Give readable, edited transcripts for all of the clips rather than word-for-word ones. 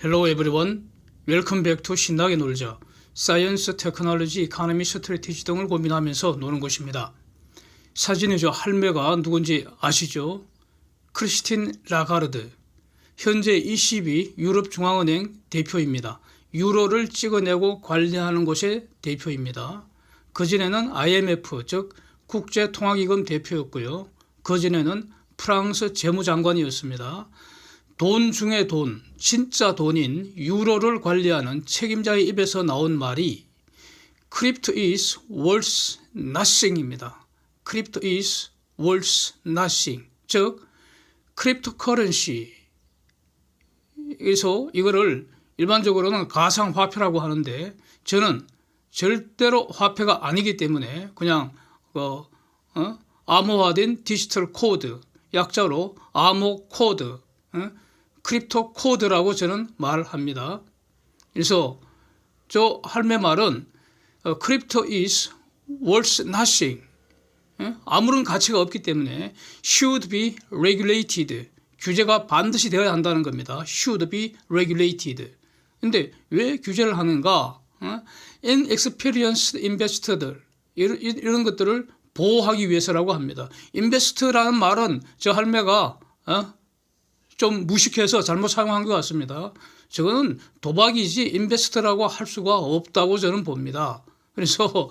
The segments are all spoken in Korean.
Hello everyone. Welcome back to 신나게 놀자. 사이언스, 테크놀로지, 이코노미, 스트래티지 등을 고민하면서 노는 곳입니다. 사진의 저 할매가 누군지 아시죠? 크리스틴 라가르드. 현재 ECB 유럽중앙은행 대표입니다. 유로를 찍어내고 관리하는 곳의 대표입니다. 그전에는 IMF, 즉 국제통화기금 대표였고요. 그전에는 프랑스 재무장관이었습니다. 돈 중에 돈, 진짜 돈인 유로를 관리하는 책임자의 입에서 나온 말이 Crypto is worth nothing입니다. Crypto is worth nothing. 즉, 크립토커런시. 그래서 이거를 일반적으로는 가상화폐라고 하는데 저는 절대로 화폐가 아니기 때문에 그냥 암호화된 디지털 코드, 약자로 암호 코드, 크립토 코드라고 저는 말합니다. 그래서 저 할매 말은 Crypto is worth nothing. 아무런 가치가 없기 때문에 should be regulated. 규제가 반드시 되어야 한다는 겁니다. should be regulated. 근데 왜 규제를 하는가? inexperienced investor들 이런 것들을 보호하기 위해서라고 합니다. 인베스트라는 말은 저 할매가 좀 무식해서 잘못 사용한 것 같습니다. 저거는 도박이지 인베스트라고 할 수가 없다고 저는 봅니다. 그래서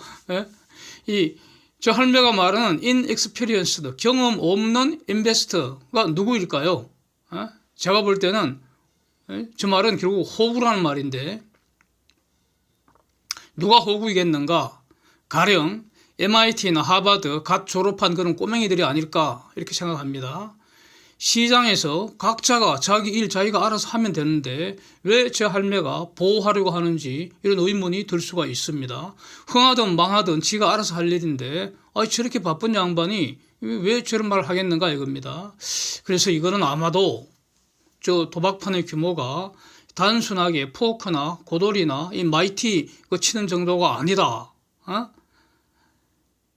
저 할매가 말하는 inexperienced, 경험 없는 인베스터가 누구일까요? 제가 볼 때는 저 말은 결국 호구라는 말인데 누가 호구이겠는가? 가령 MIT나 하버드 갓 졸업한 그런 꼬맹이들이 아닐까 이렇게 생각합니다. 시장에서 각자가 자기 일 자기가 알아서 하면 되는데 왜 제 할매가 보호하려고 하는지 이런 의문이 들 수가 있습니다. 흥하든 망하든 지가 알아서 할 일인데 저렇게 바쁜 양반이 왜 저런 말을 하겠는가 이겁니다. 그래서 이거는 아마도 저 도박판의 규모가 단순하게 포커나 고돌이나 이 마이티 치는 정도가 아니다.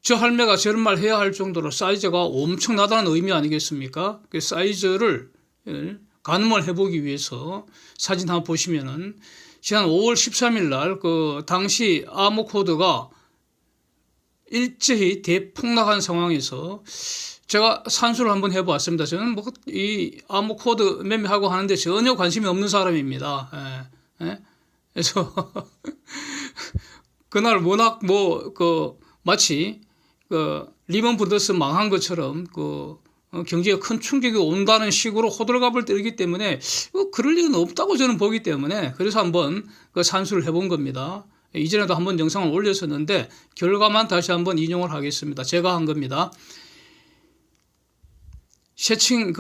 저 할매가 저런 말 해야 할 정도로 사이즈가 엄청나다는 의미 아니겠습니까? 그 사이즈를 가늠을 해보기 위해서 사진 한번 보시면은 지난 5월 13일 날 그 당시 암호 코드가 일제히 대폭락한 상황에서 제가 산수를 한번 해보았습니다. 저는 이 암호 코드 매매하고 하는데 전혀 관심이 없는 사람입니다. 그래서 그날 워낙 마치 리먼 브러더스 망한 것처럼 경제에 큰 충격이 온다는 식으로 호들갑을 떨기 때문에 그럴 리는 없다고 저는 보기 때문에 그래서 한번 산수를 해본 겁니다. 이전에도 한번 영상을 올렸었는데 결과만 다시 한번 인용을 하겠습니다. 제가 한 겁니다. 세칭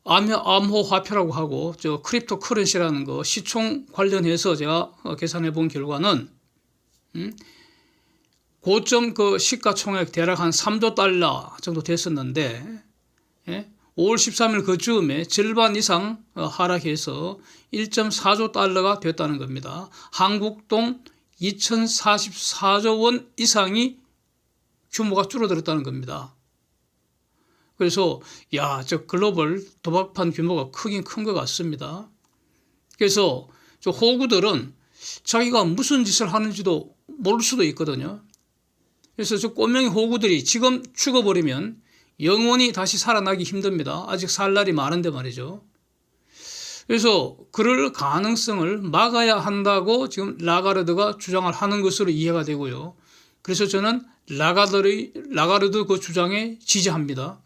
암호화폐라고 하고 저 크립토 커런시라는 거 시총 관련해서 제가 계산해 본 결과는 고점 시가총액 대략 한 3조 달러 정도 됐었는데 5월 13일 그즈음에 절반 이상 하락해서 1.4조 달러가 됐다는 겁니다. 한국돈 2044조 원 이상이 규모가 줄어들었다는 겁니다. 그래서 저 글로벌 도박판 규모가 크긴 큰 것 같습니다. 그래서 저 호구들은 자기가 무슨 짓을 하는지도 모를 수도 있거든요. 그래서 저 꼬맹이 호구들이 지금 죽어버리면 영원히 다시 살아나기 힘듭니다. 아직 살 날이 많은데 말이죠. 그래서 그럴 가능성을 막아야 한다고 지금 라가르드가 주장을 하는 것으로 이해가 되고요. 그래서 저는 라가르드 그 주장에 지지합니다.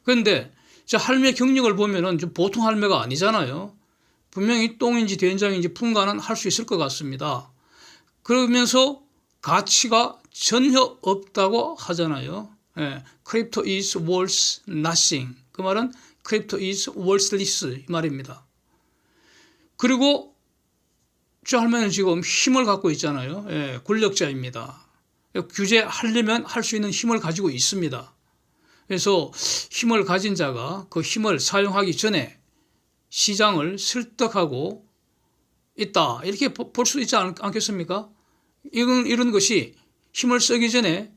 그런데 저 할매 경력을 보면은 좀 보통 할매가 아니잖아요. 분명히 똥인지 된장인지 분간은 할 수 있을 것 같습니다. 그러면서 가치가 전혀 없다고 하잖아요. Crypto is worth nothing. 그 말은 Crypto is worthless 이 말입니다. 그리고 저 할매는 지금 힘을 갖고 있잖아요. 권력자입니다. 규제하려면 할 수 있는 힘을 가지고 있습니다. 그래서 힘을 가진 자가 그 힘을 사용하기 전에 시장을 설득하고 있다. 이렇게 볼 수 있지 않겠습니까? 이런 것이 힘을 쓰기 전에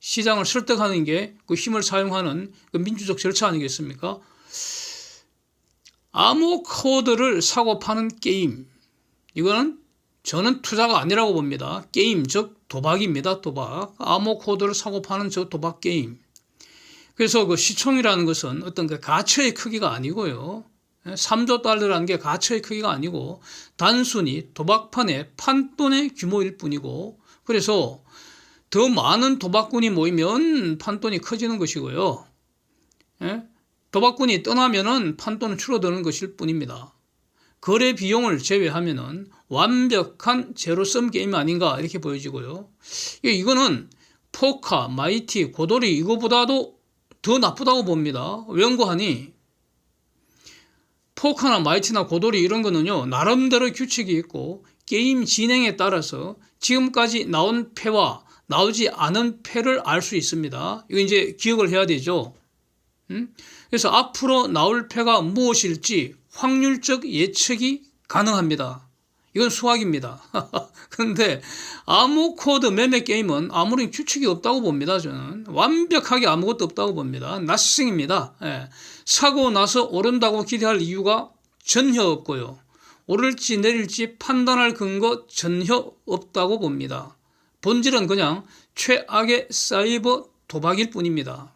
시장을 설득하는 게 그 힘을 사용하는 그 민주적 절차 아니겠습니까? 암호 코드를 사고 파는 게임, 이거는 저는 투자가 아니라고 봅니다. 게임, 즉 도박입니다. 도박. 암호 코드를 사고 파는 저 도박 게임. 그래서 그 시총이라는 것은 어떤 그 가치의 크기가 아니고요. 3조 달러라는 게 가치의 크기가 아니고 단순히 도박판의 판돈의 규모일 뿐이고, 그래서 더 많은 도박꾼이 모이면 판돈이 커지는 것이고요. 도박꾼이 떠나면은 판돈은 줄어드는 것일 뿐입니다. 거래 비용을 제외하면은 완벽한 제로섬 게임 아닌가 이렇게 보여지고요. 이거는 포카, 마이티, 고돌이 이거보다도 더 나쁘다고 봅니다. 연구하니 포카나 마이티나 고돌이 이런 거는요, 나름대로 규칙이 있고 게임 진행에 따라서 지금까지 나온 패와 나오지 않은 패를 알 수 있습니다. 이거 이제 기억을 해야 되죠. 그래서 앞으로 나올 패가 무엇일지 확률적 예측이 가능합니다. 이건 수학입니다. 그런데 암호 코드 매매 게임은 아무런 규칙이 없다고 봅니다. 저는 완벽하게 아무것도 없다고 봅니다. 나싱입니다. 사고 나서 오른다고 기대할 이유가 전혀 없고요. 오를지 내릴지 판단할 근거 전혀 없다고 봅니다. 본질은 그냥 최악의 사이버 도박일 뿐입니다.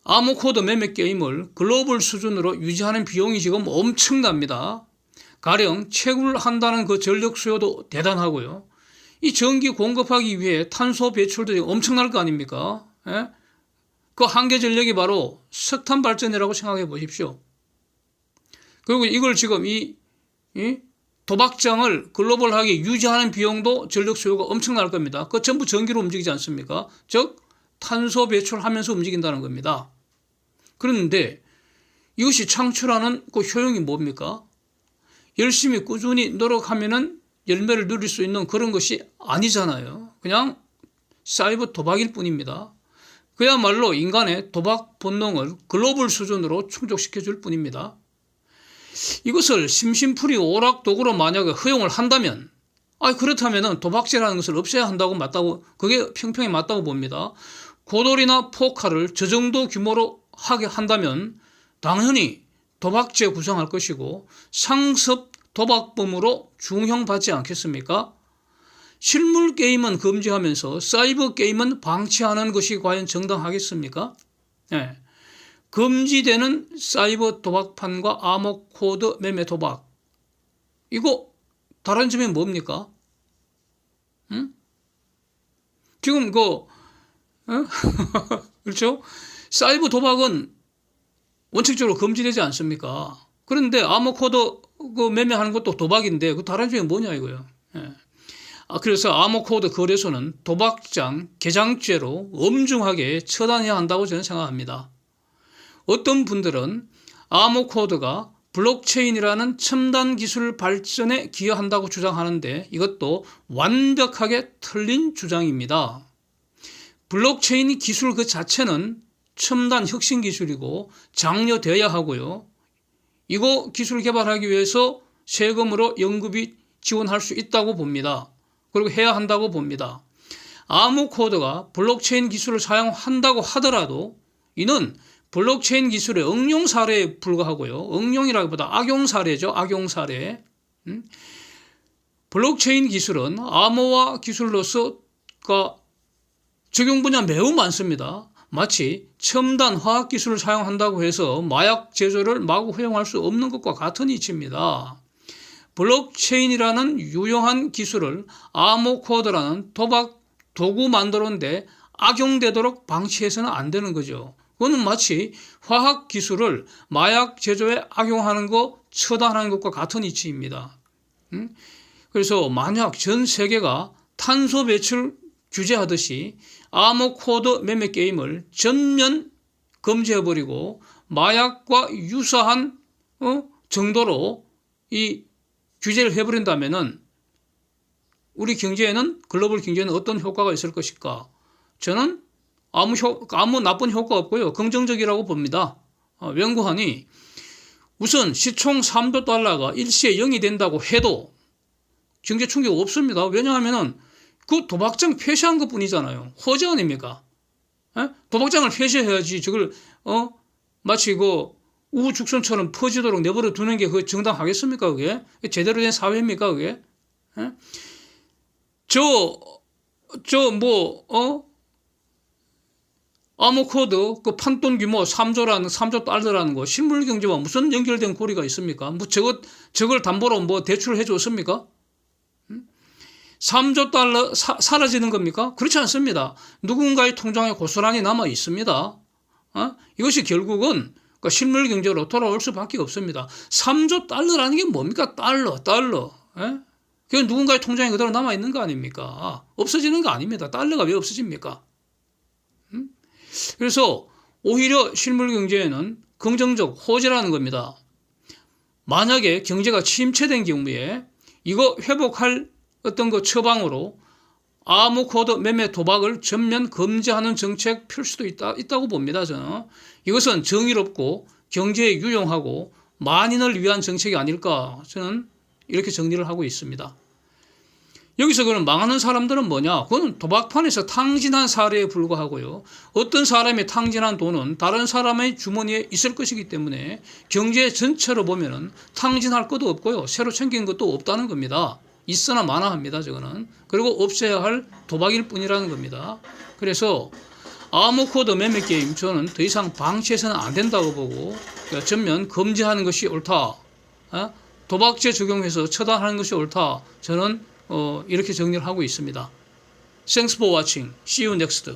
암호 코드 매매 게임을 글로벌 수준으로 유지하는 비용이 지금 엄청납니다. 가령 채굴한다는 그 전력 수요도 대단하고요. 이 전기 공급하기 위해 탄소 배출도 엄청날 거 아닙니까? 그 한계 전력이 바로 석탄 발전이라고 생각해 보십시오. 그리고 이걸 지금 이 도박장을 글로벌하게 유지하는 비용도 전력 수요가 엄청날 겁니다. 그 전부 전기로 움직이지 않습니까? 즉 탄소 배출하면서 움직인다는 겁니다. 그런데 이것이 창출하는 그 효용이 뭡니까? 열심히 꾸준히 노력하면은 열매를 누릴 수 있는 그런 것이 아니잖아요. 그냥 사이버 도박일 뿐입니다. 그야말로 인간의 도박 본능을 글로벌 수준으로 충족시켜 줄 뿐입니다. 이것을 심심풀이 오락도구로 만약에 허용을 한다면, 그렇다면 도박죄라는 것을 없애야 한다고 맞다고, 그게 평평히 맞다고 봅니다. 고돌이나 포카를 저 정도 규모로 하게 한다면 당연히 도박죄 구성할 것이고 상습 도박범으로 중형받지 않겠습니까? 실물 게임은 금지하면서 사이버 게임은 방치하는 것이 과연 정당하겠습니까? 금지되는 사이버 도박판과 암호 코드 매매 도박, 이거 다른 점이 뭡니까? 지금 그렇죠? 사이버 도박은 원칙적으로 금지되지 않습니까? 그런데 암호 코드 매매하는 것도 도박인데 그 다른 점이 뭐냐 이거예요. 그래서 암호 코드 거래소는 도박장 개장죄로 엄중하게 처단해야 한다고 저는 생각합니다. 어떤 분들은 암호 코드가 블록체인이라는 첨단 기술 발전에 기여한다고 주장하는데 이것도 완벽하게 틀린 주장입니다. 블록체인 기술 그 자체는 첨단 혁신 기술이고 장려되어야 하고요. 이거 기술 개발하기 위해서 세금으로 연구비 지원할 수 있다고 봅니다. 그리고 해야 한다고 봅니다. 암호 코드가 블록체인 기술을 사용한다고 하더라도 이는 블록체인 기술의 응용 사례에 불과하고요. 응용이라기보다 악용 사례죠. 악용 사례. 블록체인 기술은 암호화 기술로서 적용 분야 매우 많습니다. 마치 첨단 화학 기술을 사용한다고 해서 마약 제조를 마구 허용할 수 없는 것과 같은 이치입니다. 블록체인이라는 유용한 기술을 암호 코드라는 도박 도구 만드는데 악용되도록 방치해서는 안 되는 거죠. 그거는 마치 화학 기술을 마약 제조에 악용하는 거 처단하는 것과 같은 이치입니다. 그래서 만약 전 세계가 탄소 배출 규제하듯이 암호 코드 매매 게임을 전면 금지해버리고 마약과 유사한 정도로 이 규제를 해버린다면은 우리 경제에는, 글로벌 경제에는 어떤 효과가 있을 것일까? 저는 아무 나쁜 효과 없고요. 긍정적이라고 봅니다. 연구하니 우선 시총 3조 달러가 일시에 0이 된다고 해도 경제 충격 없습니다. 왜냐하면은 그 도박장 폐쇄한 것 뿐이잖아요. 허재 아닙니까? 도박장을 폐쇄해야지 저걸 마치 우후죽순처럼 퍼지도록 내버려 두는 게 그게 정당하겠습니까? 그게 제대로 된 사회입니까? 그게? 예? 아모코드 그 판돈 규모 3조 달러라는 거 실물 경제와 무슨 연결된 고리가 있습니까? 뭐 저걸 담보로 뭐 대출을 해 줬습니까? 3조 달러 사라지는 겁니까? 그렇지 않습니다. 누군가의 통장에 고스란히 남아 있습니다. 이것이 결국은 그 실물 경제로 돌아올 수밖에 없습니다. 3조 달러라는 게 뭡니까? 달러. 예? 그게 누군가의 통장에 그대로 남아 있는 거 아닙니까? 없어지는 거 아닙니다. 달러가 왜 없어집니까? 그래서 오히려 실물 경제에는 긍정적 호재라는 겁니다. 만약에 경제가 침체된 경우에 이거 회복할 어떤 그 처방으로 아모코드 매매 도박을 전면 금지하는 정책 필 수도 있다고 봅니다. 저는 이것은 정의롭고 경제에 유용하고 만인을 위한 정책이 아닐까 저는 이렇게 정리를 하고 있습니다. 여기서 그럼 망하는 사람들은 뭐냐? 그건 도박판에서 탕진한 사례에 불과하고요. 어떤 사람이 탕진한 돈은 다른 사람의 주머니에 있을 것이기 때문에 경제 전체로 보면은 탕진할 것도 없고요. 새로 챙긴 것도 없다는 겁니다. 있으나 마나합니다. 저거는. 그리고 없애야 할 도박일 뿐이라는 겁니다. 그래서 아모코드 매매 게임 저는 더 이상 방치해서는 안 된다고 보고 전면 금지하는 것이 옳다. 도박죄 적용해서 처단하는 것이 옳다. 저는 이렇게 정리를 하고 있습니다. Thanks for watching. See you next.